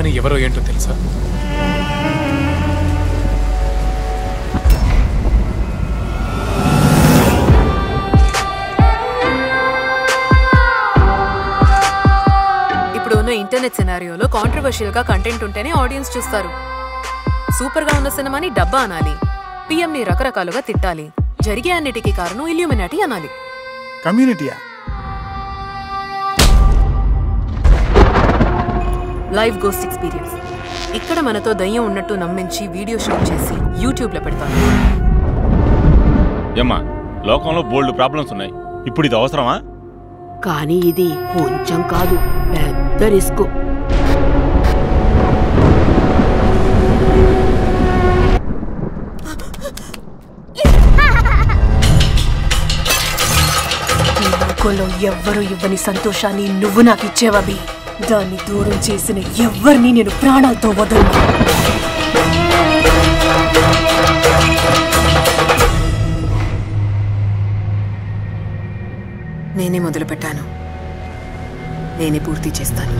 రాణి ఎవరో ఏంటో తెలుసా? ఇప్పుడు ఉన్న ఇంటర్నెట్ సినారియోలో కాంట్రవర్షియల్ గా కంటెంట్ ఉంటేనే ఆడియన్స్ చూస్తారు. సూపర్ గా ఉన్న సినిమాని డబ్బా అనాలి, పిఎం ని రకరకాలుగా తిట్టాలి, జరిగే అన్నిటికీ కారణం ఇల్యూమినాటీ అనాలి. కమ్యూనిటీయా? Live ghost experience. ఇక్కడ మనతో దయ్యం ఉన్నట్టు నమ్మించి వీడియో షూట్ చేసి యూట్యూబ్ లో పెడతాను. ఏమ్మా, లోకంలో బోల్డ్ ప్రాబ్లమ్స్ ఉన్నాయి, ఇప్పుడు ఇది అవసరమా? కానీ ఇది కొంచెం కాదు, పెద్ద రిస్క్. లోకంలో ఎవ్వరూ ఇవ్వని సంతోషాన్ని నువ్వు నాకు ఇచ్చేవబి. దాన్ని దూరం చేసిన ఎవ్వరిని నేను ప్రాణాలతో వదలను. నేనే మొదలు పెట్టాను, నేనే పూర్తి చేస్తాను.